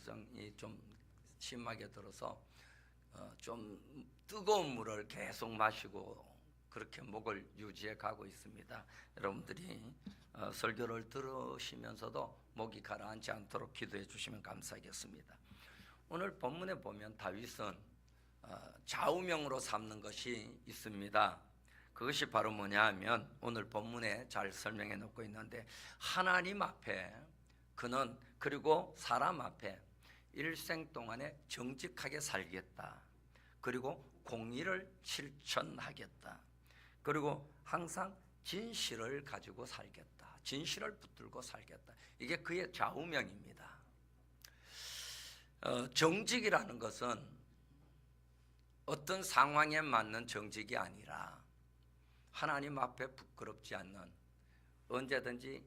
정성이 좀 심하게 들어서 좀 뜨거운 물을 계속 마시고 그렇게 목을 유지해 가고 있습니다. 여러분들이 설교를 들으시면서도 목이 가라앉지 않도록 기도해 주시면 감사하겠습니다. 오늘 본문에 보면 다윗은 좌우명으로 삼는 것이 있습니다. 그것이 바로 뭐냐 하면 오늘 본문에 잘 설명해 놓고 있는데, 하나님 앞에 그는, 그리고 사람 앞에 일생 동안에 정직하게 살겠다, 그리고 공의를 실천하겠다, 그리고 항상 진실을 가지고 살겠다, 진실을 붙들고 살겠다. 이게 그의 좌우명입니다. 정직이라는 것은 어떤 상황에 맞는 정직이 아니라 하나님 앞에 부끄럽지 않는, 언제든지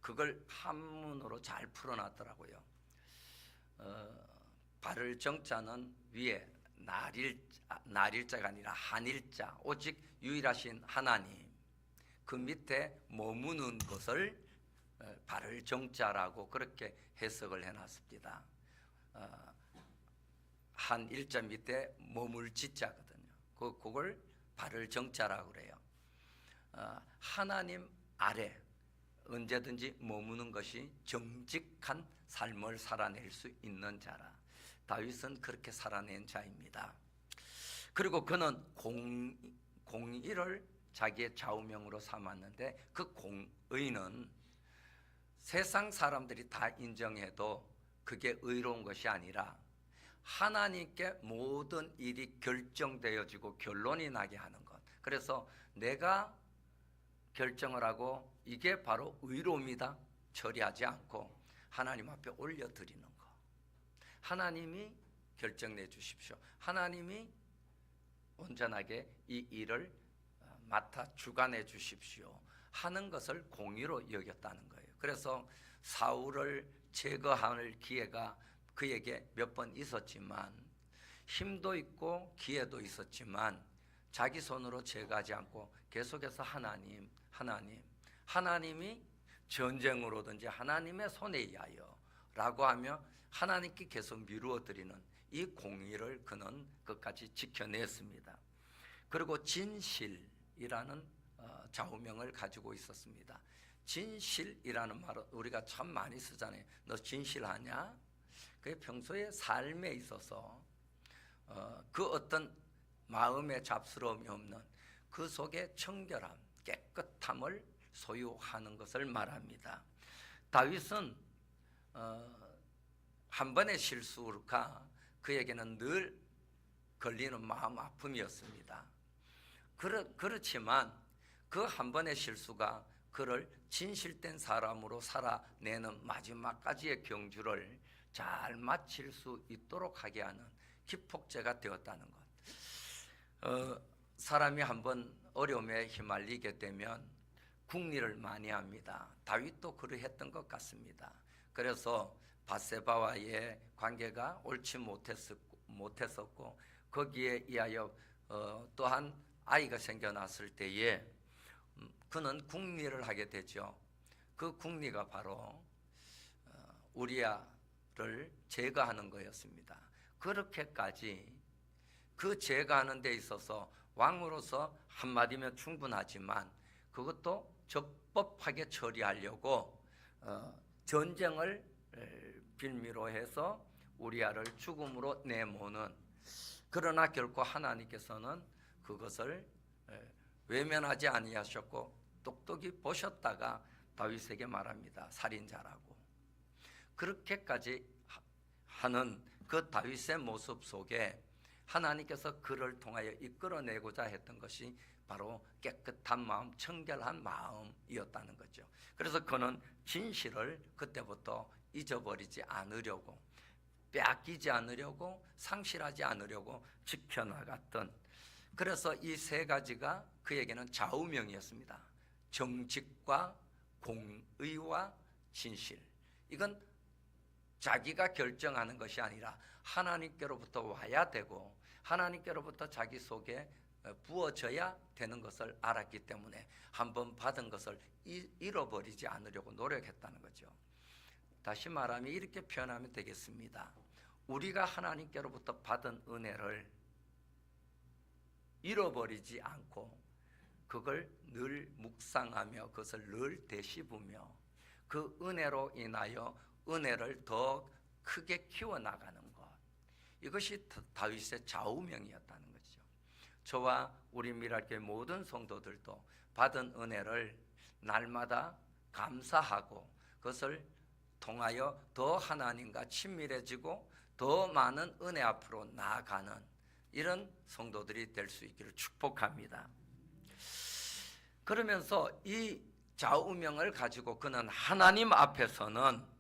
그걸 한문으로 잘 풀어놨더라고요. 발을 정자는 위에 날일자가 아니라 한일자, 오직 유일하신 하나님, 그 밑에 머무는 것을 발을 정자라고 그렇게 해석을 해놨습니다. 한일자 밑에 머물 지자거든요. 그걸 발을 정자라고 그래요. 하나님 아래 언제든지 머무는 것이 정직한 삶을 살아낼 수 있는 자라. 다윗은 그렇게 살아낸 자입니다. 그리고 그는 공의를 자기의 좌우명으로 삼았는데, 그 공의는 세상 사람들이 다 인정해도 그게 의로운 것이 아니라 하나님께 모든 일이 결정되어지고 결론이 나게 하는 것. 그래서 내가 결정을 하고 이게 바로 의로움이다 처리하지 않고 하나님 앞에 올려드리는 것. 하나님이 결정내 주십시오, 하나님이 온전하게 이 일을 맡아 주관해 주십시오 하는 것을 공의로 여겼다는 거예요. 그래서 사울을 제거할 기회가 그에게 몇 번 있었지만, 힘도 있고 기회도 있었지만 자기 손으로 제거하지 않고 계속해서 하나님이 전쟁으로든지 하나님의 손에 의하여 라고 하며 하나님께 계속 미루어 드리는 이 공의를 그는 끝까지 지켜냈습니다. 그리고 진실이라는 좌우명을 가지고 있었습니다. 진실이라는 말은 우리가 참 많이 쓰잖아요. 너 진실하냐? 그게 평소에 삶에 있어서 그 어떤 마음의 잡스러움이 없는 그 속에 청결함, 깨끗함을 소유하는 것을 말합니다. 다윗은 한 번의 실수가 그에게는 늘 걸리는 마음 아픔이었습니다. 그렇지만 그 한 번의 실수가 그를 진실된 사람으로 살아내는 마지막까지의 경주를 잘 마칠 수 있도록 하게 하는 기폭제가 되었다는 것. 사람이 한번 어려움에 휘말리게 되면 궁리를 많이 합니다. 다윗도 그러했던 것 같습니다. 그래서 밧세바와의 관계가 옳지 못했었고 거기에 의하여 또한 아이가 생겨났을 때에 그는 궁리를 하게 되죠. 그 궁리가 바로 우리야를 제거하는 거였습니다. 그렇게까지 그 제거하는 데 있어서 왕으로서 한마디면 충분하지만 그것도 적법하게 처리하려고 전쟁을 빌미로 해서 우리야를 죽음으로 내모는, 그러나 결코 하나님께서는 그것을 외면하지 아니하셨고 똑똑히 보셨다가 다윗에게 말합니다. 살인자라고. 그렇게까지 하는 그 다윗의 모습 속에 하나님께서 그를 통하여 이끌어내고자 했던 것이 바로 깨끗한 마음, 청결한 마음이었다는 거죠. 그래서 그는 진실을 그때부터 잊어버리지 않으려고, 빼앗기지 않으려고, 상실하지 않으려고 지켜나갔던, 그래서 이 세 가지가 그에게는 좌우명이었습니다. 정직과 공의와 진실. 이건 자기가 결정하는 것이 아니라 하나님께로부터 와야 되고 하나님께로부터 자기 속에 부어져야 되는 것을 알았기 때문에 한번 받은 것을 잃어버리지 않으려고 노력했다는 거죠. 다시 말하면 이렇게 표현하면 되겠습니다. 우리가 하나님께로부터 받은 은혜를 잃어버리지 않고 그걸 늘 묵상하며 그것을 늘 되씹으며 그 은혜로 인하여 은혜를 더 크게 키워나가는 것, 이것이 다윗의 좌우명이었다는 것이죠. 저와 우리 미랄교회 모든 성도들도 받은 은혜를 날마다 감사하고 그것을 통하여 더 하나님과 친밀해지고 더 많은 은혜 앞으로 나아가는 이런 성도들이 될 수 있기를 축복합니다. 그러면서 이 좌우명을 가지고 그는 하나님 앞에서는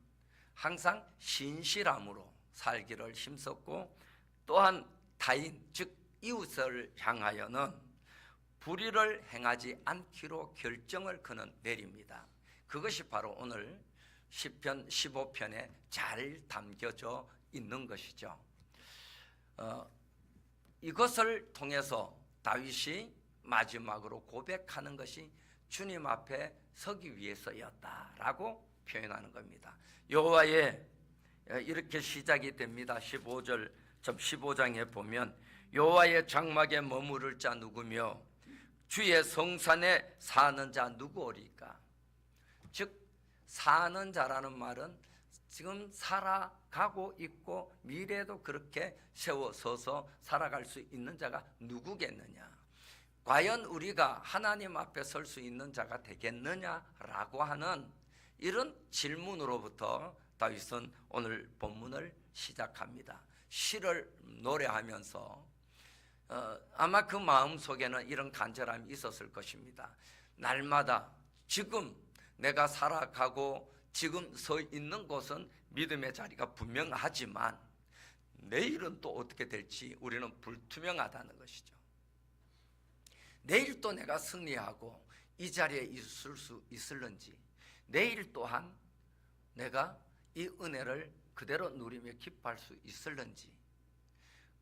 항상 신실함으로 살기를 힘썼고, 또한 타인 즉 이웃을 향하여는 불의를 행하지 않기로 결정을 그는 내립니다. 그것이 바로 오늘 시편 15편에 잘 담겨져 있는 것이죠. 이것을 통해서 다윗이 마지막으로 고백하는 것이 주님 앞에 서기 위해서였다라고 표현하는 겁니다. 여호와의 이렇게 시작이 됩니다. 15장에 보면 여호와의 장막에 머무를 자 누구며 주의 성산에 사는 자 누구오리까? 즉 사는 자라는 말은 지금 살아가고 있고 미래에도 그렇게 세워서서 살아갈 수 있는 자가 누구겠느냐? 과연 우리가 하나님 앞에 설 수 있는 자가 되겠느냐라고 하는 이런 질문으로부터 다윗은 오늘 본문을 시작합니다. 시를 노래하면서 아마 그 마음속에는 이런 간절함이 있었을 것입니다. 날마다 지금 내가 살아가고 지금 서 있는 곳은 믿음의 자리가 분명하지만 내일은 또 어떻게 될지 우리는 불투명하다는 것이죠. 내일 또 내가 승리하고 이 자리에 있을 수 있을는지, 내일 또한 내가 이 은혜를 그대로 누리며 기뻐할 수 있을는지,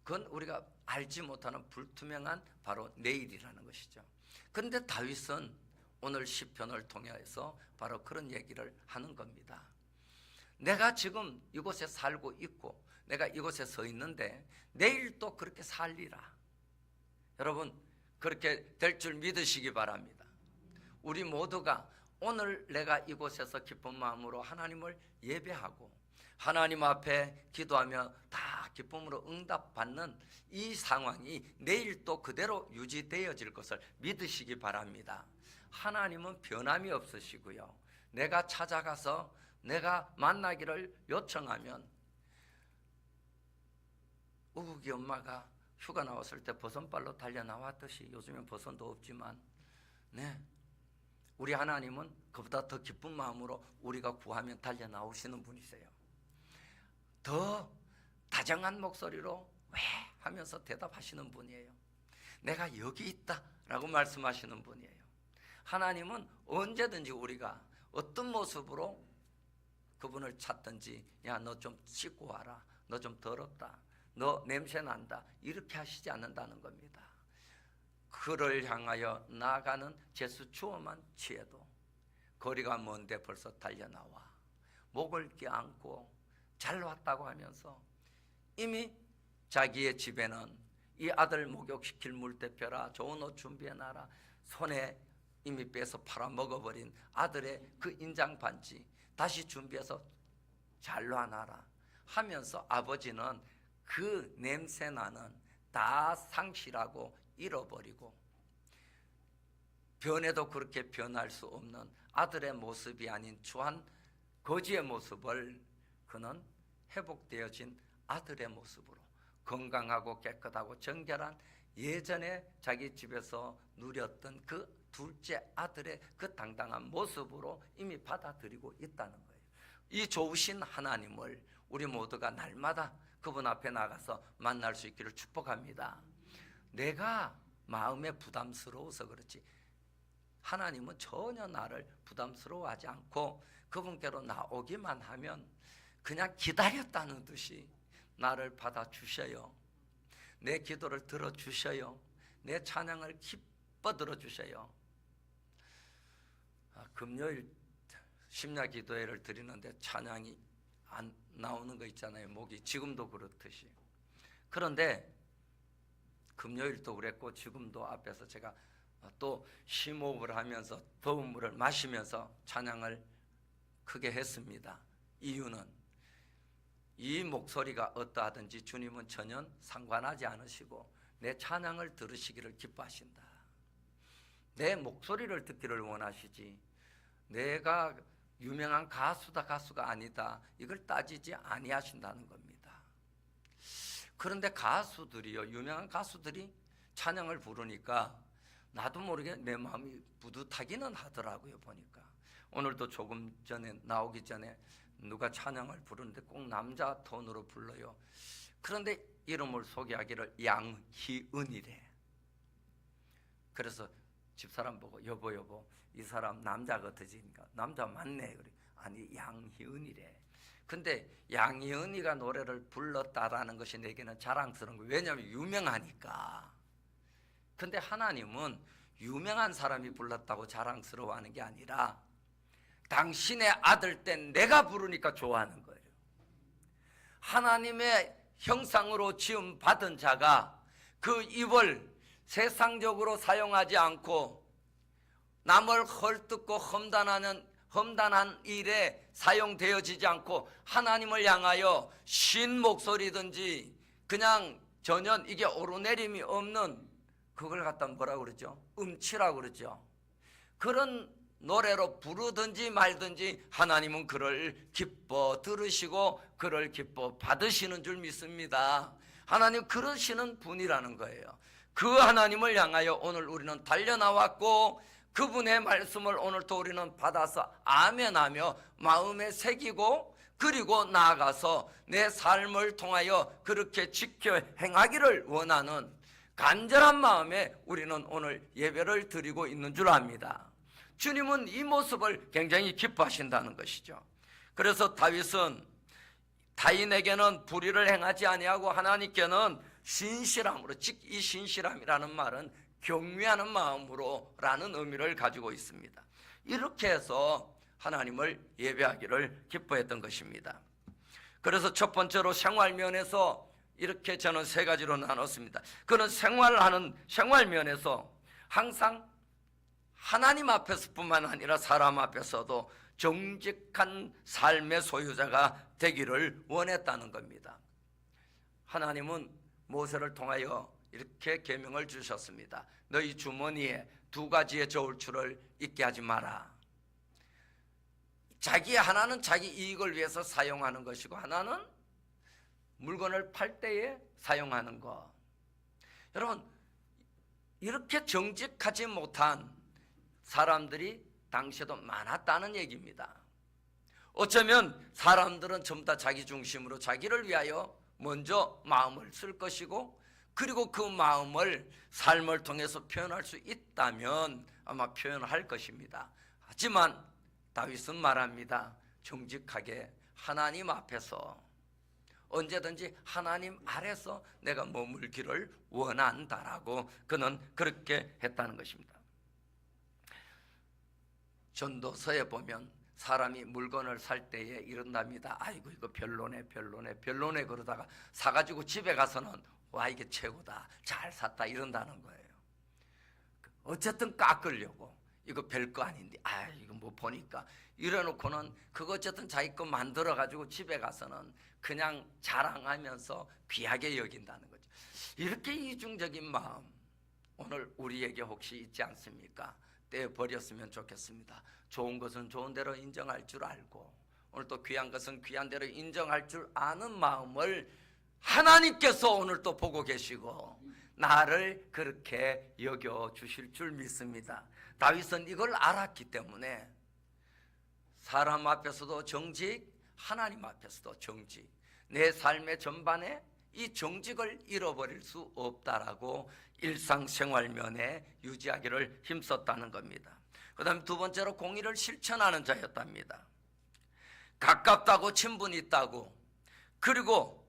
그건 우리가 알지 못하는 불투명한 바로 내일이라는 것이죠. 그런데 다윗은 오늘 시편을 통해서 바로 그런 얘기를 하는 겁니다. 내가 지금 이곳에 살고 있고 내가 이곳에 서 있는데 내일 또 그렇게 살리라. 여러분 그렇게 될 줄 믿으시기 바랍니다. 우리 모두가 오늘 내가 이곳에서 기쁜 마음으로 하나님을 예배하고 하나님 앞에 기도하며 다 기쁨으로 응답받는 이 상황이 내일 또 그대로 유지되어질 것을 믿으시기 바랍니다. 하나님은 변함이 없으시고요, 내가 찾아가서 내가 만나기를 요청하면 우국이 엄마가 휴가 나왔을 때 버선발로 달려나왔듯이, 요즘엔 버선도 없지만 우리 하나님은 그보다 더 기쁜 마음으로 우리가 구하면 달려나오시는 분이세요. 더 다정한 목소리로 왜 하면서 대답하시는 분이에요. 내가 여기 있다 라고 말씀하시는 분이에요. 하나님은 언제든지 우리가 어떤 모습으로 그분을 찾든지, 야 너 좀 씻고 와라, 너 좀 더럽다, 너 냄새 난다, 이렇게 하시지 않는다는 겁니다. 그를 향하여 나아가는 제수주어만 취해도 거리가 먼데 벌써 달려나와 목을 껴안고 잘 왔다고 하면서 이미 자기의 집에는 이 아들 목욕시킬 물 대표라, 좋은 옷 준비해놔라, 손에 이미 빼서 팔아먹어버린 아들의 그 인장 반지 다시 준비해서 잘 놔놔라 하면서 아버지는 그 냄새나는 다 상실하고 잃어버리고 변해도 그렇게 변할 수 없는 아들의 모습이 아닌 주한 거지의 모습을 그는 회복되어진 아들의 모습으로 건강하고 깨끗하고 정결한 예전에 자기 집에서 누렸던 그 둘째 아들의 그 당당한 모습으로 이미 받아들이고 있다는 거예요. 이 좋으신 하나님을 우리 모두가 날마다 그분 앞에 나가서 만날 수 있기를 축복합니다. 내가 마음에 부담스러워서 그렇지 하나님은 전혀 나를 부담스러워하지 않고 그분께로 나오기만 하면 그냥 기다렸다는 듯이 나를 받아주셔요. 내 기도를 들어주셔요. 내 찬양을 기뻐 들어주셔요. 금요일 심야 기도회를 드리는데 찬양이 안 나오는 거 있잖아요. 목이 지금도 그렇듯이. 그런데 금요일도 그랬고 지금도 앞에서 제가 또 심호흡을 하면서 더운 물을 마시면서 찬양을 크게 했습니다. 이유는 이 목소리가 어떠하든지 주님은 전혀 상관하지 않으시고 내 찬양을 들으시기를 기뻐하신다. 내 목소리를 듣기를 원하시지 내가 유명한 가수가 아니다 이걸 따지지 아니하신다는 겁니다. 그런데 가수들이요, 유명한 가수들이 찬양을 부르니까 나도 모르게 내 마음이 뿌듯하기는 하더라고요. 보니까 오늘도 조금 전에 나오기 전에 누가 찬양을 부르는데 꼭 남자 톤으로 불러요. 그런데 이름을 소개하기를 양희은이래. 그래서 집사람 보고 여보 이 사람 남자 같으니까 남자 맞네. 그래. 아니 양희은이래. 근데 양희은이가 노래를 불렀다라는 것이 내게는 자랑스러운 거예요. 왜냐하면 유명하니까. 근데 하나님은 유명한 사람이 불렀다고 자랑스러워하는 게 아니라 당신의 아들 때 내가 부르니까 좋아하는 거예요. 하나님의 형상으로 지음 받은 자가 그 입을 세상적으로 사용하지 않고 남을 헐뜯고 험단한 일에 사용되어지지 않고 하나님을 향하여 쉰 목소리든지 그냥 전혀 이게 오르내림이 없는 그걸 갖다 뭐라 그러죠? 음치라고 그러죠. 그런 노래로 부르든지 말든지 하나님은 그를 기뻐 들으시고 그를 기뻐 받으시는 줄 믿습니다. 하나님 그러시는 분이라는 거예요. 그 하나님을 향하여 오늘 우리는 달려나왔고 그분의 말씀을 오늘도 우리는 받아서 아멘하며 마음에 새기고 그리고 나아가서 내 삶을 통하여 그렇게 지켜 행하기를 원하는 간절한 마음에 우리는 오늘 예배를 드리고 있는 줄 압니다. 주님은 이 모습을 굉장히 기뻐하신다는 것이죠. 그래서 다윗은 타인에게는 불의를 행하지 아니하고 하나님께는 신실함으로, 즉 이 신실함이라는 말은 경외하는 마음으로라는 의미를 가지고 있습니다. 이렇게 해서 하나님을 예배하기를 기뻐했던 것입니다. 그래서 첫 번째로 생활면에서 이렇게 저는 세 가지로 나눴습니다. 그는 생활면에서 항상 하나님 앞에서뿐만 아니라 사람 앞에서도 정직한 삶의 소유자가 되기를 원했다는 겁니다. 하나님은 모세를 통하여 이렇게 계명을 주셨습니다. 너희 주머니에 2가지의 저울추를 있게 하지 마라. 하나는 자기 이익을 위해서 사용하는 것이고 하나는 물건을 팔 때에 사용하는 것. 여러분 이렇게 정직하지 못한 사람들이 당시에도 많았다는 얘기입니다. 어쩌면 사람들은 전부 다 자기 중심으로 자기를 위하여 먼저 마음을 쓸 것이고 그리고 그 마음을 삶을 통해서 표현할 수 있다면 아마 표현할 것입니다. 하지만 다윗은 말합니다. 정직하게 하나님 앞에서 언제든지 하나님 아래서 내가 머물기를 원한다라고 그는 그렇게 했다는 것입니다. 전도서에 보면 사람이 물건을 살 때에 이런답니다. 아이고 이거 별로네 그러다가 사가지고 집에 가서는 와 이게 최고다 잘 샀다 이런다는 거예요. 어쨌든 깎으려고 이거 별거 아닌데 이거 뭐 보니까 이래놓고는 그거 어쨌든 자기 거 만들어 가지고 집에 가서는 그냥 자랑하면서 귀하게 여긴다는 거죠. 이렇게 이중적인 마음 오늘 우리에게 혹시 있지 않습니까? 떼어버렸으면 좋겠습니다. 좋은 것은 좋은 대로 인정할 줄 알고 오늘 또 귀한 것은 귀한 대로 인정할 줄 아는 마음을 하나님께서 오늘 또 보고 계시고 나를 그렇게 여겨주실 줄 믿습니다. 다윗은 이걸 알았기 때문에 사람 앞에서도 정직, 하나님 앞에서도 정직, 내 삶의 전반에 이 정직을 잃어버릴 수 없다라고 일상생활면에 유지하기를 힘썼다는 겁니다. 그 다음에 두 번째로 공의를 실천하는 자였답니다. 가깝다고 친분이 있다고 그리고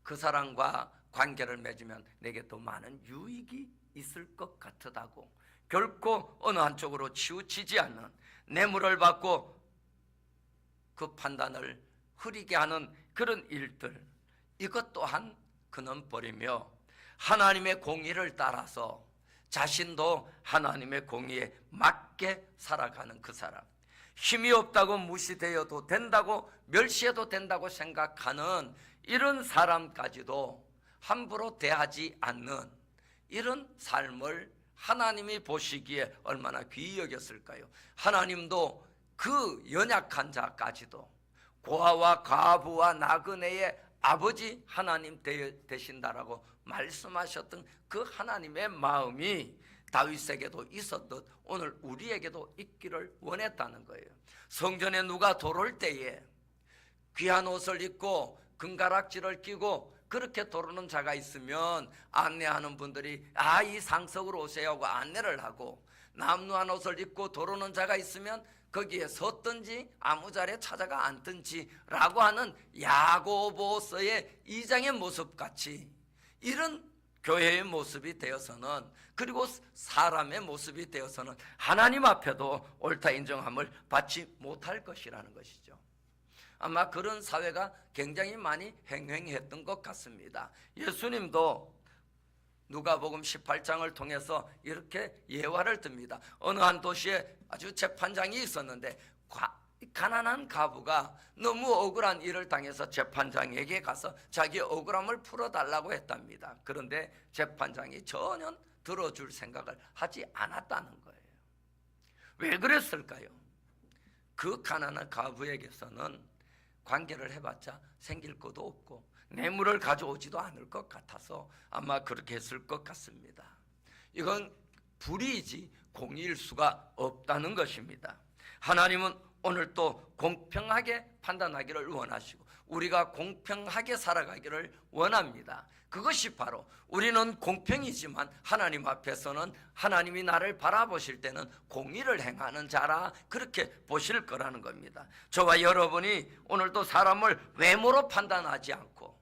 그 사람과 관계를 맺으면 내게 더 많은 유익이 있을 것 같다고 결코 어느 한쪽으로 치우치지 않는 뇌물을 받고 그 판단을 흐리게 하는 그런 일들, 이것 또한 그는 버리며 하나님의 공의를 따라서 자신도 하나님의 공의에 맞게 살아가는 그 사람, 힘이 없다고 무시되어도 된다고 멸시해도 된다고 생각하는 이런 사람까지도 함부로 대하지 않는 이런 삶을 하나님이 보시기에 얼마나 귀히 여겼을까요? 하나님도 그 연약한 자까지도 고아와 과부와 나그네의 아버지 하나님 되신다라고 말씀하셨던 그 하나님의 마음이 다윗에게도 있었듯 오늘 우리에게도 있기를 원했다는 거예요. 성전에 누가 들어올 때에 귀한 옷을 입고 금가락지를 끼고 그렇게 들어오는 자가 있으면 안내하는 분들이 이 상석으로 오세요 하고 안내를 하고, 남루한 옷을 입고 들어오는 자가 있으면 거기에 섰든지 아무 자리에 찾아가 앉든지 라고 하는 야고보서의 2장의 모습같이 이런 교회의 모습이 되어서는, 그리고 사람의 모습이 되어서는 하나님 앞에도 옳다 인정함을 받지 못할 것이라는 것이죠. 아마 그런 사회가 굉장히 많이 행행했던 것 같습니다. 예수님도 누가복음 18장을 통해서 이렇게 예화를 듭니다. 어느 한 도시에 아주 재판장이 있었는데 가난한 가부가 너무 억울한 일을 당해서 재판장에게 가서 자기 억울함을 풀어달라고 했답니다. 그런데 재판장이 전혀 들어줄 생각을 하지 않았다는 거예요. 왜 그랬을까요? 그 가난한 가부에게서는 관계를 해봤자 생길 것도 없고 뇌물을 가져오지도 않을 것 같아서 아마 그렇게 했을 것 같습니다. 이건 불의이지 공의일 수가 없다는 것입니다. 하나님은 오늘 또 공평하게 판단하기를 원하시고 우리가 공평하게 살아가기를 원합니다. 그것이 바로 우리는 공평이지만 하나님 앞에서는 하나님이 나를 바라보실 때는 공의를 행하는 자라 그렇게 보실 거라는 겁니다. 저와 여러분이 오늘도 사람을 외모로 판단하지 않고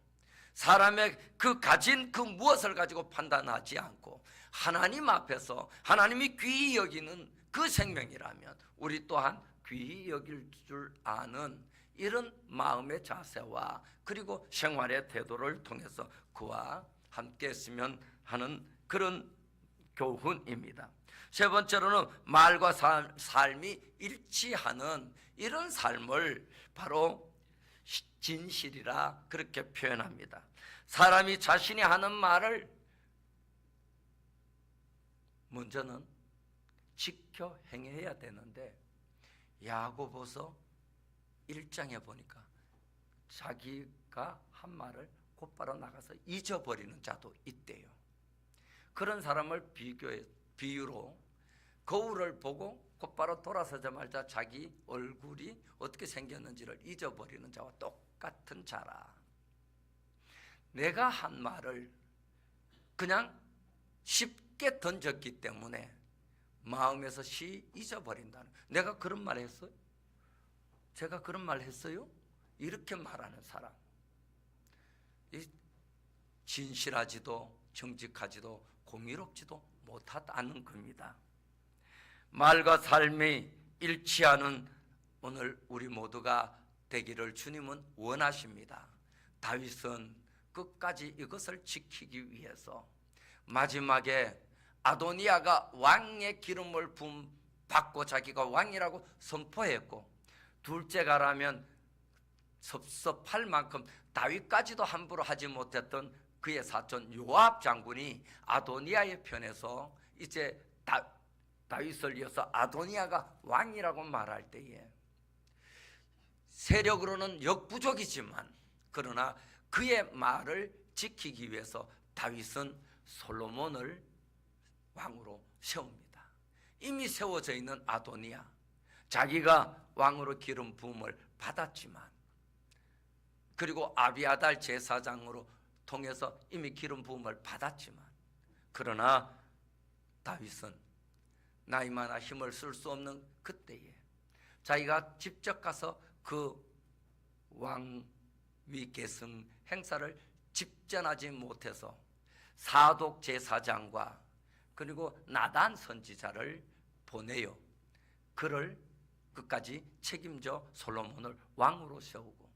사람의 그 가진 그 무엇을 가지고 판단하지 않고 하나님 앞에서 하나님이 귀히 여기는 그 생명이라면 우리 또한 귀히 여길 줄 아는 이런 마음의 자세와 그리고 생활의 태도를 통해서 그와 함께 했으면 하는 그런 교훈입니다. 세 번째로는 말과 삶이 일치하는 이런 삶을 바로 진실이라 그렇게 표현합니다. 사람이 자신이 하는 말을 먼저는 지켜 행해야 되는데 야고보서 1장에 보니까 자기가 한 말을 곧바로 나가서 잊어버리는 자도 있대요. 그런 사람을 비유로 거울을 보고 곧바로 돌아서자마자 자기 얼굴이 어떻게 생겼는지를 잊어버리는 자와 똑같은 자라. 내가 한 말을 그냥 쉽게 던졌기 때문에 마음에서 잊어버린다는. 내가 그런 말 했어요? 제가 그런 말 했어요? 이렇게 말하는 사람, 진실하지도 정직하지도 공의롭지도 못하다는 겁니다. 말과 삶이 일치하는 오늘 우리 모두가 되기를 주님은 원하십니다. 다윗은 끝까지 이것을 지키기 위해서 마지막에 아도니아가 왕의 기름을 받고 자기가 왕이라고 선포했고, 둘째가라면 섭섭할 만큼 다윗까지도 함부로 하지 못했던 그의 사촌 요압 장군이 아도니아의 편에서 이제 다윗을 이어서 아도니아가 왕이라고 말할 때에 세력으로는 역부족이지만 그러나 그의 말을 지키기 위해서 다윗은 솔로몬을 왕으로 세웁니다. 이미 세워져 있는 아도니아, 자기가 왕으로 기름 부음을 받았지만, 그리고 아비아달 제사장으로 통해서 이미 기름 부음을 받았지만, 그러나 다윗은 나이 많아 힘을 쓸 수 없는 그때에 자기가 직접 가서 그 왕위 계승 행사를 집전하지 못해서 사독 제사장과 그리고 나단 선지자를 보내요. 그를 끝까지 책임져 솔로몬을 왕으로 세우고,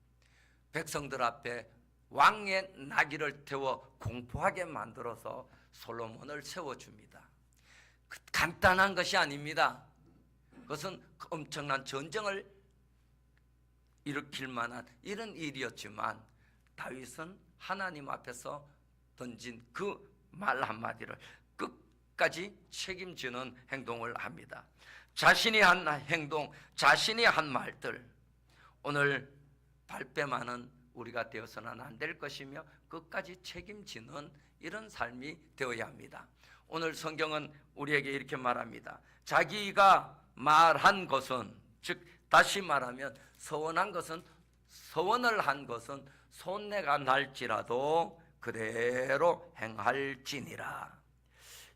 백성들 앞에 왕의 나귀를 태워 공포하게 만들어서 솔로몬을 세워줍니다. 간단한 것이 아닙니다. 그것은 엄청난 전쟁을 일으킬 만한 이런 일이었지만 다윗은 하나님 앞에서 던진 그 말 한마디를 끝까지 책임지는 행동을 합니다. 자신이 한 행동, 자신이 한 말들, 오늘 발뺌하는 우리가 되어서는 안 될 것이며 끝까지 책임지는 이런 삶이 되어야 합니다. 오늘 성경은 우리에게 이렇게 말합니다. 자기가 말한 것은, 즉 다시 말하면 서원을 한 것은 손해가 날지라도 그대로 행할지니라.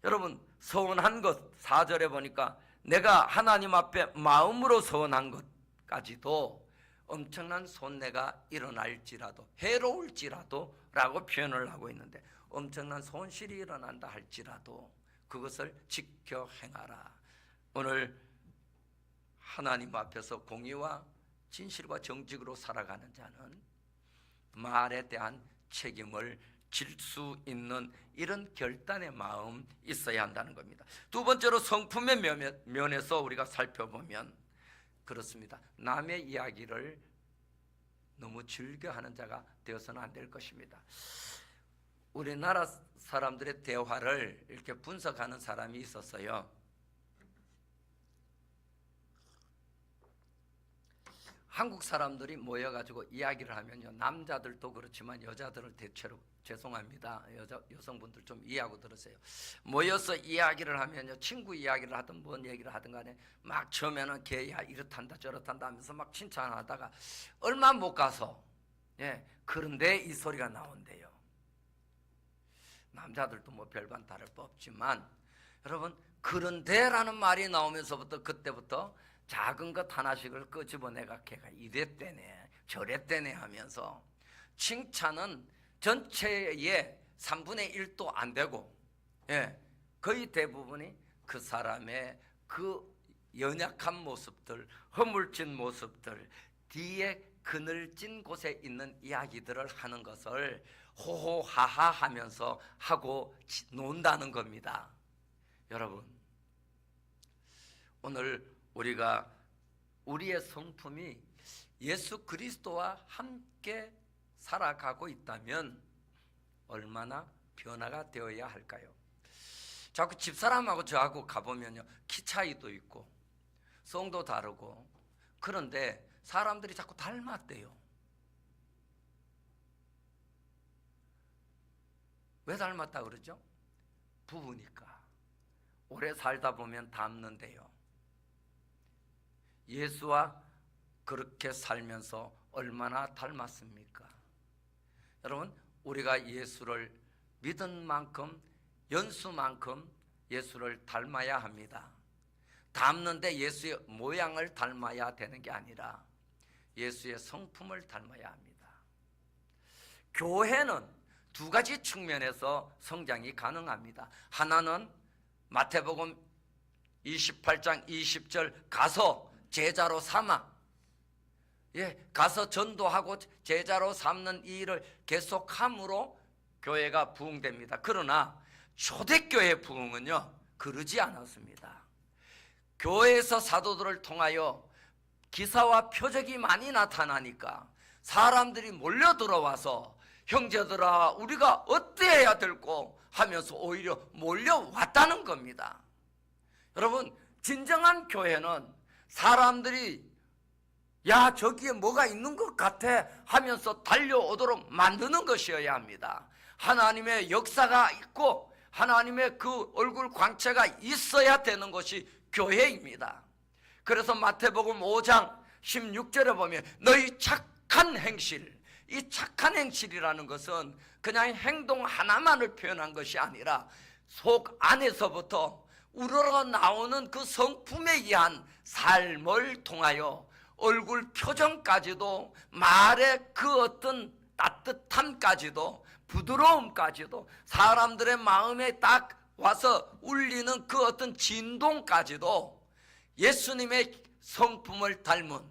여러분, 서원한 것 4절에 보니까 내가 하나님 앞에 마음으로 서원한 것까지도 엄청난 손해가 일어날지라도, 해로울지라도 라고 표현을 하고 있는데, 엄청난 손실이 일어난다 할지라도 그것을 지켜 행하라. 오늘 하나님 앞에서 공의와 진실과 정직으로 살아가는 자는 말에 대한 책임을 질 수 있는 이런 결단의 마음 있어야 한다는 겁니다. 두 번째로 성품의 면에서 우리가 살펴보면 그렇습니다. 남의 이야기를 너무 즐겨하는 자가 되어서는 안 될 것입니다. 우리나라 사람들의 대화를 이렇게 분석하는 사람이 있었어요. 한국 사람들이 모여가지고 이야기를 하면요, 남자들도 그렇지만 여자들을 대체로, 죄송합니다, 여성분들 좀 이해하고 들으세요. 모여서 이야기를 하면요, 친구 이야기를 하든 뭔 얘기를 하든 간에 막 처음에는 걔야 이렇단다 저렇단다 하면서 막 칭찬하다가 얼마 못 가서 그런데 이 소리가 나온대요. 남자들도 뭐 별반 다를 바 없지만 여러분, 그런데라는 말이 나오면서부터 그때부터 작은 것 하나씩을 끄집어내가 걔가 이랬대네 저랬대네 하면서 칭찬은 전체의 3분의 1도 안 되고 거의 대부분이 그 사람의 그 연약한 모습들, 허물진 모습들, 뒤에 그늘진 곳에 있는 이야기들을 하는 것을 호호하하 하면서 하고 논다는 겁니다. 여러분, 오늘 우리가 우리의 성품이 예수 그리스도와 함께 살아가고 있다면 얼마나 변화가 되어야 할까요? 자꾸 집사람하고 저하고 가보면요, 키 차이도 있고 성도 다르고, 그런데 사람들이 자꾸 닮았대요. 왜 닮았다 그러죠? 부부니까. 오래 살다 보면 닮는데요. 예수와 그렇게 살면서 얼마나 닮았습니까? 여러분, 우리가 예수를 믿은 만큼, 연수만큼 예수를 닮아야 합니다. 닮는데 예수의 모양을 닮아야 되는 게 아니라 예수의 성품을 닮아야 합니다. 교회는 두 가지 측면에서 성장이 가능합니다. 하나는 마태복음 28장 20절 가서 제자로 삼아, 가서 전도하고 제자로 삼는 이 일을 계속함으로 교회가 부흥됩니다. 그러나 초대교회 부흥은요, 그러지 않았습니다. 교회에서 사도들을 통하여 기사와 표적이 많이 나타나니까 사람들이 몰려 들어와서 형제들아 우리가 어때야 될꼬 하면서 오히려 몰려왔다는 겁니다. 여러분, 진정한 교회는 사람들이 야 저기에 뭐가 있는 것 같아 하면서 달려오도록 만드는 것이어야 합니다. 하나님의 역사가 있고 하나님의 그 얼굴 광채가 있어야 되는 것이 교회입니다. 그래서 마태복음 5장 16절에 보면 너희 착한 행실, 이 착한 행실이라는 것은 그냥 행동 하나만을 표현한 것이 아니라 속 안에서부터 우러러 나오는 그 성품에 의한 삶을 통하여 얼굴 표정까지도, 말의 그 어떤 따뜻함까지도, 부드러움까지도, 사람들의 마음에 딱 와서 울리는 그 어떤 진동까지도 예수님의 성품을 닮은,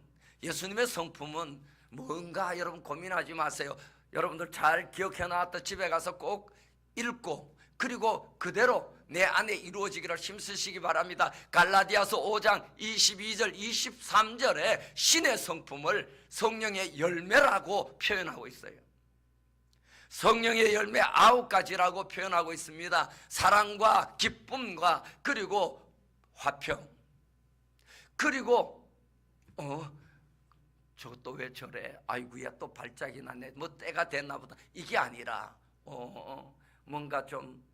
예수님의 성품은 뭔가 여러분 고민하지 마세요. 여러분들 잘 기억해 놨다 집에 가서 꼭 읽고 그리고 그대로 내 안에 이루어지기를 힘쓰시기 바랍니다. 갈라디아서 5장 22절 23절에 신의 성품을 성령의 열매라고 표현하고 있어요. 성령의 열매 9가지라고 표현하고 있습니다. 사랑과 기쁨과 그리고 화평, 그리고 저것도 왜 저래? 아이고야 또 발작이 났네. 뭐 때가 됐나 보다. 이게 아니라 뭔가 좀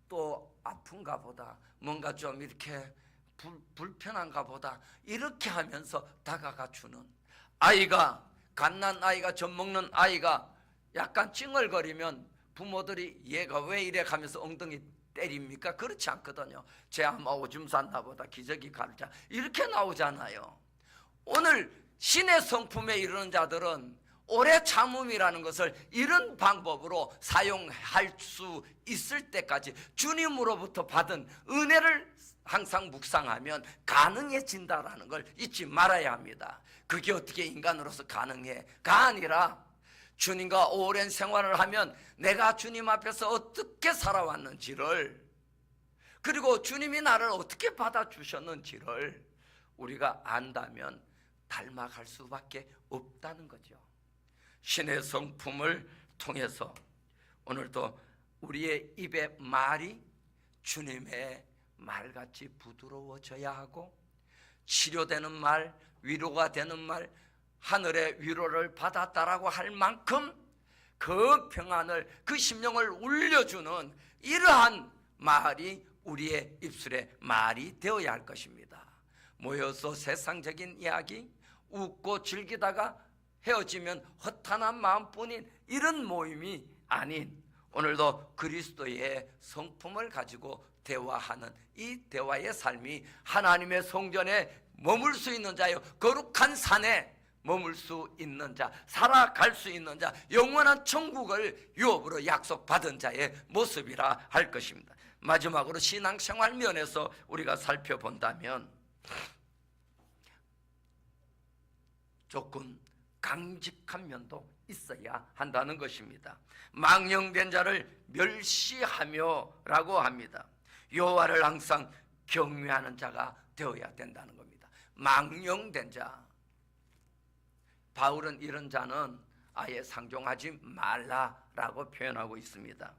또 아픈가 보다. 뭔가 좀 이렇게 불편한가 보다. 이렇게 하면서 다가가 주는 아이가, 갓난 아이가, 젖 먹는 아이가 약간 찡얼거리면 부모들이 얘가 왜 이래 하면서 엉덩이 때립니까? 그렇지 않거든요. 쟤 아마 오줌 쌌나 보다. 기저귀 갈자. 이렇게 나오잖아요. 오늘 신의 성품에 이르는 자들은 오래 참음이라는 것을 이런 방법으로 사용할 수 있을 때까지 주님으로부터 받은 은혜를 항상 묵상하면 가능해진다라는 걸 잊지 말아야 합니다. 그게 어떻게 인간으로서 가능해가 아니라 주님과 오랜 생활을 하면 내가 주님 앞에서 어떻게 살아왔는지를, 그리고 주님이 나를 어떻게 받아주셨는지를 우리가 안다면 닮아갈 수밖에 없다는 거죠. 신의 성품을 통해서 오늘도 우리의 입의 말이 주님의 말같이 부드러워져야 하고, 치료되는 말, 위로가 되는 말, 하늘의 위로를 받았다라고 할 만큼 그 평안을, 그 심령을 울려주는 이러한 말이 우리의 입술의 말이 되어야 할 것입니다. 모여서 세상적인 이야기, 웃고 즐기다가 헤어지면 허탄한 마음뿐인 이런 모임이 아닌, 오늘도 그리스도의 성품을 가지고 대화하는 이 대화의 삶이 하나님의 성전에 머물 수 있는 자요, 거룩한 산에 머물 수 있는 자, 살아갈 수 있는 자, 영원한 천국을 유업으로 약속받은 자의 모습이라 할 것입니다. 마지막으로 신앙생활 면에서 우리가 살펴본다면 조금 강직한 면도 있어야 한다는 것입니다. 망령된 자를 멸시하며 라고 합니다. 여호와를 항상 경외하는 자가 되어야 된다는 겁니다. 망령된 자, 바울은 이런 자는 아예 상종하지 말라라고 표현하고 있습니다.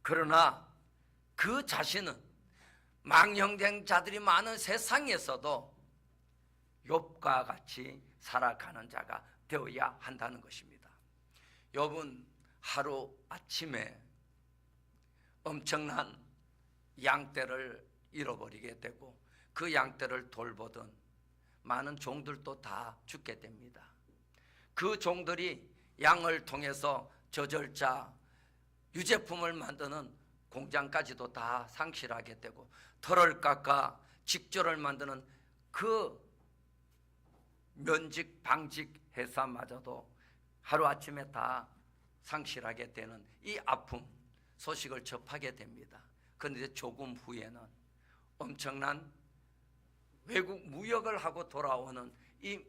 그러나 그 자신은 망령된 자들이 많은 세상에서도 욥과 같이 살아가는 자가 되어야 한다는 것입니다. 욥은 하루 아침에 엄청난 양떼를 잃어버리게 되고 그 양떼를 돌보던 많은 종들도 다 죽게 됩니다. 그 종들이 양을 통해서 저절자 유제품을 만드는 공장까지도 다 상실하게 되고, 털을 깎아 직조를 만드는 그 면직 방직 회사마저도 하루아침에 다 상실하게 되는 이 아픔 소식을 접하게 됩니다. 그런데 조금 후에는 엄청난 외국 무역을 하고 돌아오는 이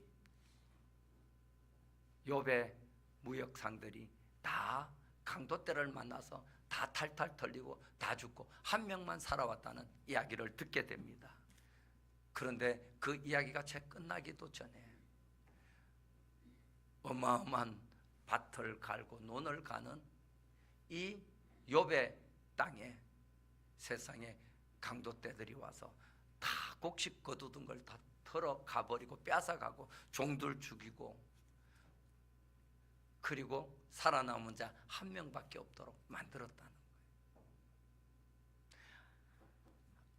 욥의 무역상들이 다 강도떼를 만나서 다 탈탈 털리고 다 죽고 한 명만 살아왔다는 이야기를 듣게 됩니다. 그런데 그 이야기가 채 끝나기도 전에 어마어마한 밭을 갈고 논을 가는 이 욥의 땅에 세상에 강도떼들이 와서 다 곡식 거두던 걸 다 털어 가버리고 뺏어가고 종들 죽이고, 그리고 살아남은 자 한 명밖에 없도록 만들었다는 거예요.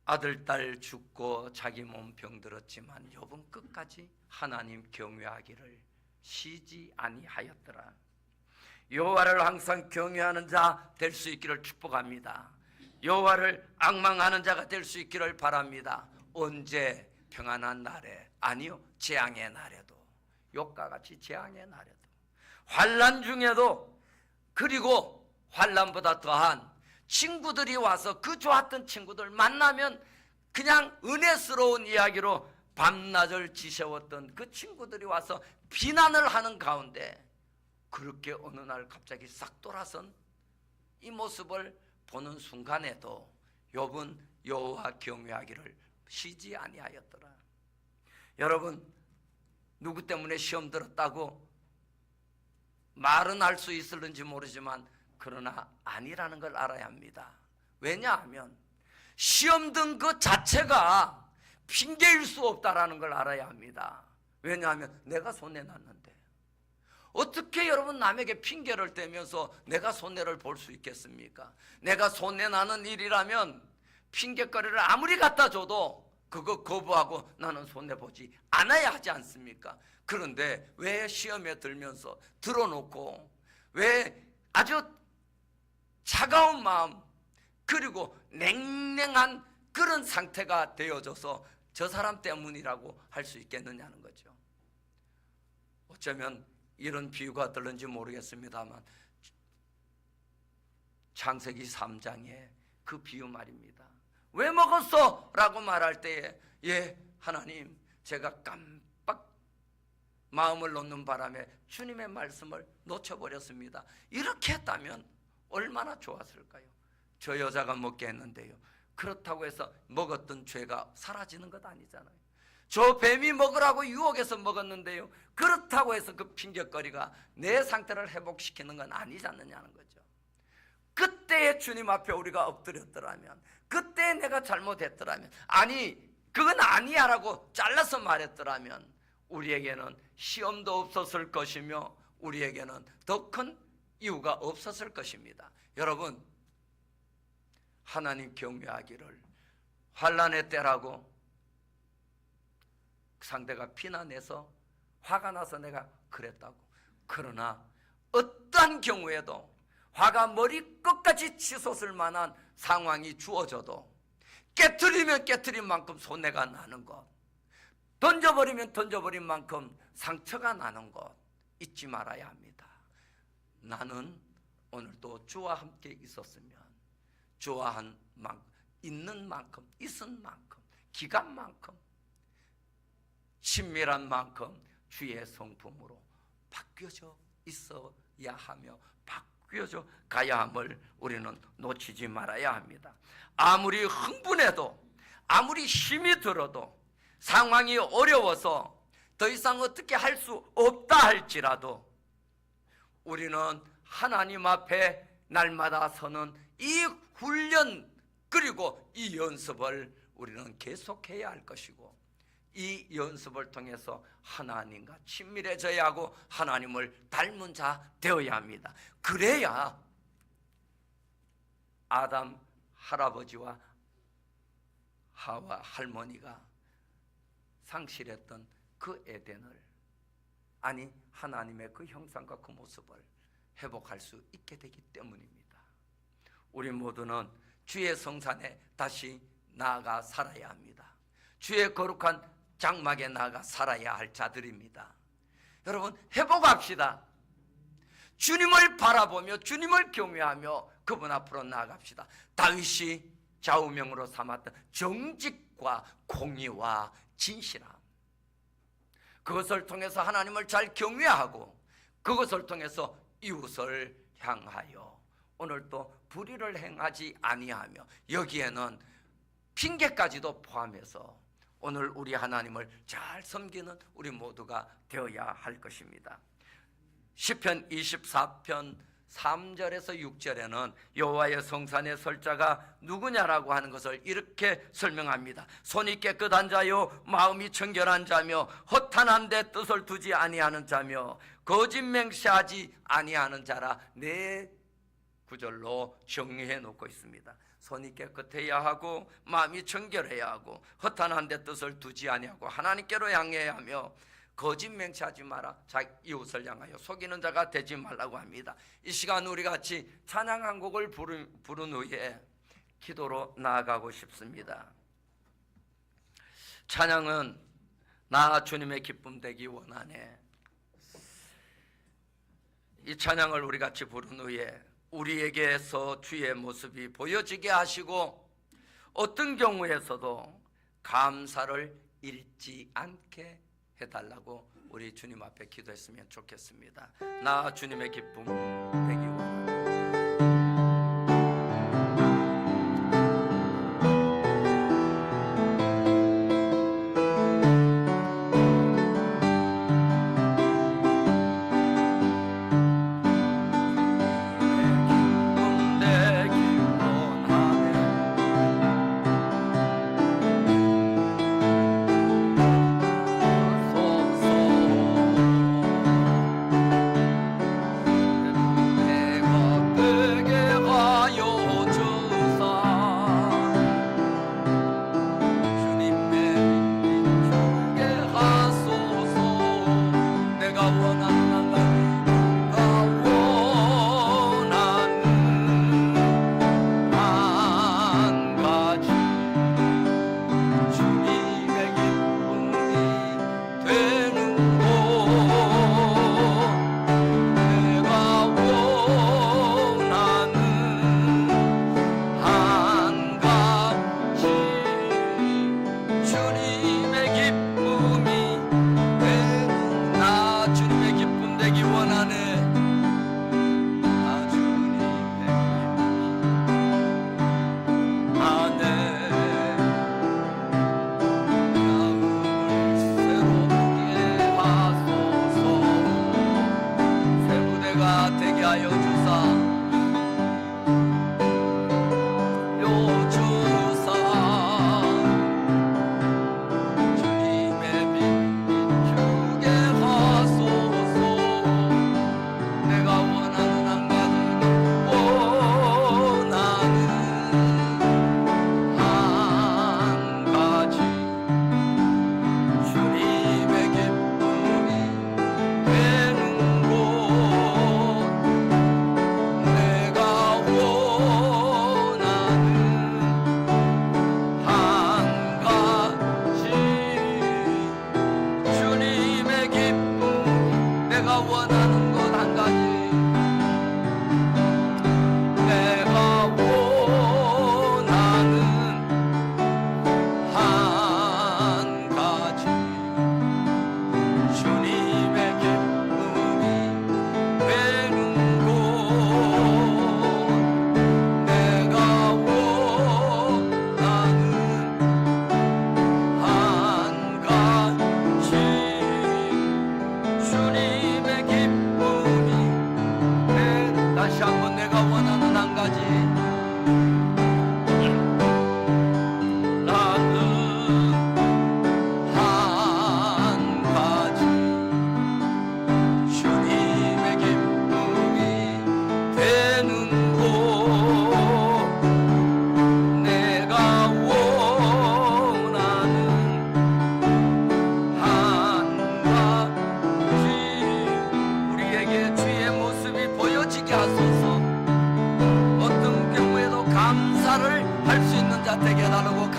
아들, 딸 죽고 자기 몸 병들었지만 욥은 끝까지 하나님 경외하기를 쉬지 아니하였더라. 여호와를 항상 경외하는 자 될 수 있기를 축복합니다. 여호와를 앙망하는 자가 될 수 있기를 바랍니다. 언제? 평안한 날에, 아니요, 재앙의 날에도, 욥과 같이 재앙의 날에도, 환난 중에도, 그리고 환난보다 더한 친구들이 와서 그 좋았던 친구들 만나면 그냥 은혜스러운 이야기로 밤낮을 지새웠던 그 친구들이 와서 비난을 하는 가운데 그렇게 어느 날 갑자기 싹 돌아선 이 모습을 보는 순간에도 욥은 여호와 경외하기를 쉬지 아니하였더라. 여러분, 누구 때문에 시험 들었다고 말은 할 수 있을는지 모르지만 그러나 아니라는 걸 알아야 합니다. 왜냐하면 시험 든 그 자체가 핑계일 수 없다라는 걸 알아야 합니다. 왜냐하면 내가 손해났는데 어떻게 여러분 남에게 핑계를 대면서 내가 손해를 볼 수 있겠습니까? 내가 손해나는 일이라면 핑계거리를 아무리 갖다 줘도 그거 거부하고 나는 손해보지 않아야 하지 않습니까? 그런데 왜 시험에 들면서 들어놓고 왜 아주 차가운 마음 그리고 냉랭한 그런 상태가 되어져서 저 사람 때문이라고 할 수 있겠느냐는 거죠. 어쩌면 이런 비유가 들는지 모르겠습니다만 창세기 3장에 그 비유 말입니다. 왜 먹었어? 라고 말할 때에 예 하나님 제가 깜빡 마음을 놓는 바람에 주님의 말씀을 놓쳐버렸습니다. 이렇게 했다면 얼마나 좋았을까요? 저 여자가 먹게 했는데요, 그렇다고 해서 먹었던 죄가 사라지는 것 아니잖아요. 저 뱀이 먹으라고 유혹해서 먹었는데요, 그렇다고 해서 그 핑계거리가 내 상태를 회복시키는 건 아니지 않느냐는 거죠. 그때에 주님 앞에 우리가 엎드렸더라면, 그때 내가 잘못했더라면, 아니 그건 아니야 라고 잘라서 말했더라면 우리에게는 시험도 없었을 것이며 우리에게는 더 큰 이유가 없었을 것입니다. 여러분, 하나님 경외하기를 환난의 때라고 상대가 비난해서 화가 나서 내가 그랬다고. 그러나 어떠한 경우에도 화가 머리끝까지 치솟을 만한 상황이 주어져도 깨트리면 깨트린 만큼 손해가 나는 것, 던져버리면 던져버린 만큼 상처가 나는 것 잊지 말아야 합니다. 나는 오늘도 주와 함께 있었으면 주와 있는 만큼, 있은 만큼, 기간만큼, 친밀한 만큼 주의 성품으로 바뀌어져 있어야 하며 바뀌어져 가야 함을 우리는 놓치지 말아야 합니다. 아무리 흥분해도, 아무리 힘이 들어도, 상황이 어려워서 더 이상 어떻게 할 수 없다 할지라도 우리는 하나님 앞에 날마다 서는 이 훈련 그리고 이 연습을 우리는 계속해야 할 것이고, 이 연습을 통해서 하나님과 친밀해져야 하고 하나님을 닮은 자 되어야 합니다. 그래야 아담 할아버지와 하와 할머니가 상실했던 그 에덴을, 아니 하나님의 그 형상과 그 모습을 회복할 수 있게 되기 때문입니다. 우리 모두는 주의 성산에 다시 나아가 살아야 합니다. 주의 거룩한 장막에 나아가 살아야 할 자들입니다. 여러분, 회복합시다. 주님을 바라보며 주님을 경외하며 그분 앞으로 나아갑시다. 다윗이 좌우명으로 삼았던 정직과 공의와 진실함, 그것을 통해서 하나님을 잘 경외하고 그것을 통해서 이웃을 향하여 오늘도 불의를 행하지 아니하며, 여기에는 핑계까지도 포함해서 오늘 우리 하나님을 잘 섬기는 우리 모두가 되어야 할 것입니다. 시편 24편 3절에서 6절에는 여호와의 성산에 설 자가 누구냐라고 하는 것을 이렇게 설명합니다. 손이 깨끗한 자요 마음이 청결한 자며 허탄한 데 뜻을 두지 아니하는 자며 거짓 맹세하지 아니하는 자라, 네 구절로 정리해 놓고 있습니다. 손이 깨끗해야 하고 마음이 청결해야 하고 허탄한 데 뜻을 두지 아니하고 하나님께로 향해야 하며 거짓 맹세하지 마라, 자기 이웃을 향하여 속이는 자가 되지 말라고 합니다. 이 시간 우리 같이 찬양 한 곡을 부른 후에 기도로 나아가고 싶습니다. 찬양은 나 주님의 기쁨 되기 원하네. 이 찬양을 우리 같이 부른 후에 우리에게서 주의 모습이 보여지게 하시고 어떤 경우에서도 감사를 잃지 않게 해달라고 우리 주님 앞에 기도했으면 좋겠습니다. 나 주님의 기쁨 되기 원합니다.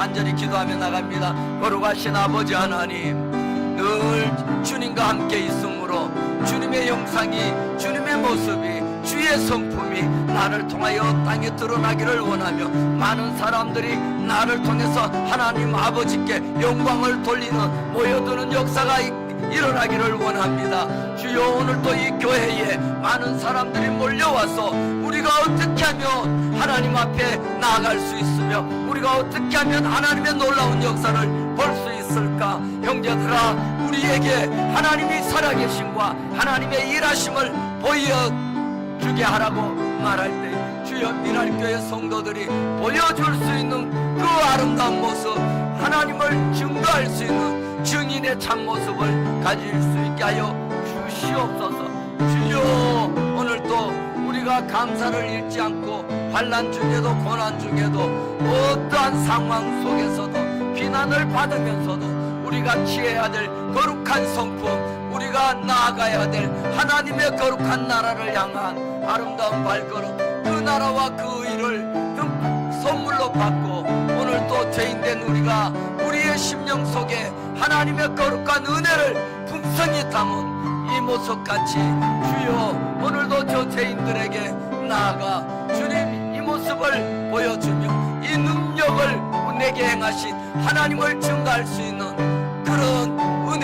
간절히 기도하며 나갑니다. 거룩하신 아버지 하나님, 늘 주님과 함께 있으므로 주님의 영상이, 주님의 모습이, 주의 성품이 나를 통하여 땅에 드러나기를 원하며 많은 사람들이 나를 통해서 하나님 아버지께 영광을 돌리는 모여드는 역사가 일어나기를 원합니다. 주여, 오늘도 이 교회에 많은 사람들이 몰려와서 우리가 어떻게 하면 하나님 앞에 나아갈 수 있으며 우리가 어떻게 하면 하나님의 놀라운 역사를 볼 수 있을까? 형제들아, 우리에게 하나님이 살아계심과 하나님의 일하심을 보여주게 하라고 말할 때, 주여, 미랄교회 성도들이 보여줄 수 있는 그 아름다운 모습, 하나님을 증거할 수 있는 증인의 참모습을 가질 수 있게 하여 주시옵소서. 주여, 오늘도 우리가 감사를 잃지 않고 환난 중에도 고난 중에도 어떠한 상황 속에서도 비난을 받으면서도 우리가 취해야 될 거룩한 성품, 우리가 나아가야 될 하나님의 거룩한 나라를 향한 아름다운 발걸음, 그 나라와 그 의를 선물로 받고 오늘도 죄인된 우리가 우리의 심령 속에 하나님의 거룩한 은혜를 풍성히 담은 이 모습같이, 주여, 오늘도 저 죄인들에게 나아가 주님 이 모습을 보여주며 이 능력을 내게 행하신 하나님을 증거할 수 있는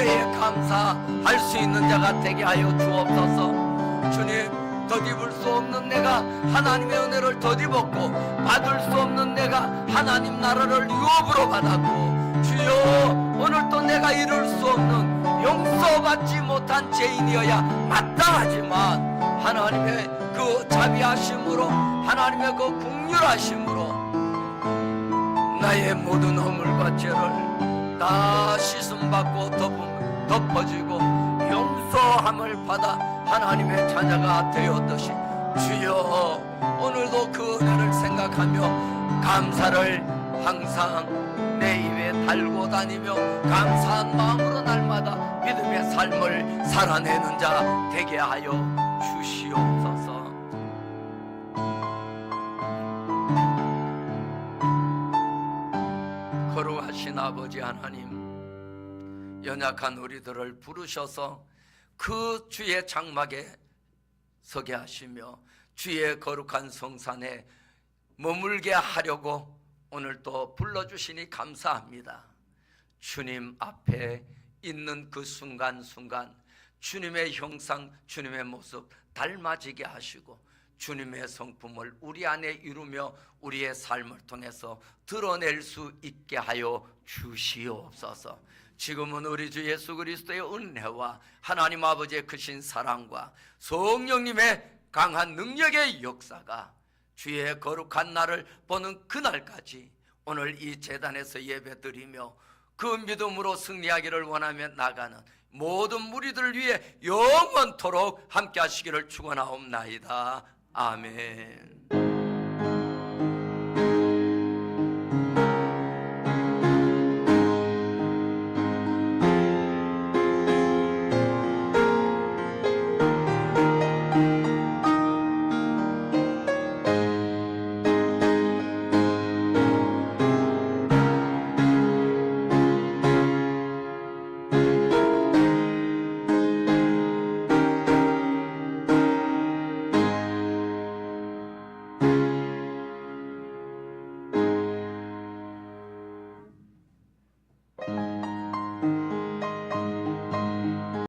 은혜에 감사할 수 있는 자가 되게 하여 주옵소서. 주님, 덧입을 수 없는 내가 하나님의 은혜를 덧입었고 받을 수 없는 내가 하나님 나라를 유업으로 받았고, 주여 오늘 또 내가 이룰 수 없는 용서받지 못한 죄인이어야 마땅하지만 하나님의 그 자비하심으로, 하나님의 그 긍휼하심으로 나의 모든 허물과 죄를 다 씻음받고 덮어지고 용서함을 받아 하나님의 자녀가 되었듯이, 주여 오늘도 그 은혜를 생각하며 감사를 항상 내 입에 달고 다니며 감사한 마음으로 날마다 믿음의 삶을 살아내는 자 되게 하여 주시옵소서. 거룩하신 아버지 하나님, 연약한 우리들을 부르셔서 그 주의 장막에 서게 하시며 주의 거룩한 성산에 머물게 하려고 오늘 또 불러주시니 감사합니다. 주님 앞에 있는 그 순간순간 주님의 형상, 주님의 모습 닮아지게 하시고 주님의 성품을 우리 안에 이루며 우리의 삶을 통해서 드러낼 수 있게 하여 주시옵소서. 지금은 우리 주 예수 그리스도의 은혜와 하나님 아버지의 크신 사랑과 성령님의 강한 능력의 역사가 주의 거룩한 날을 보는 그날까지 오늘 이 제단에서 예배드리며 그 믿음으로 승리하기를 원하며 나가는 모든 무리들을 위해 영원토록 함께 하시기를 축원하옵나이다. 아멘.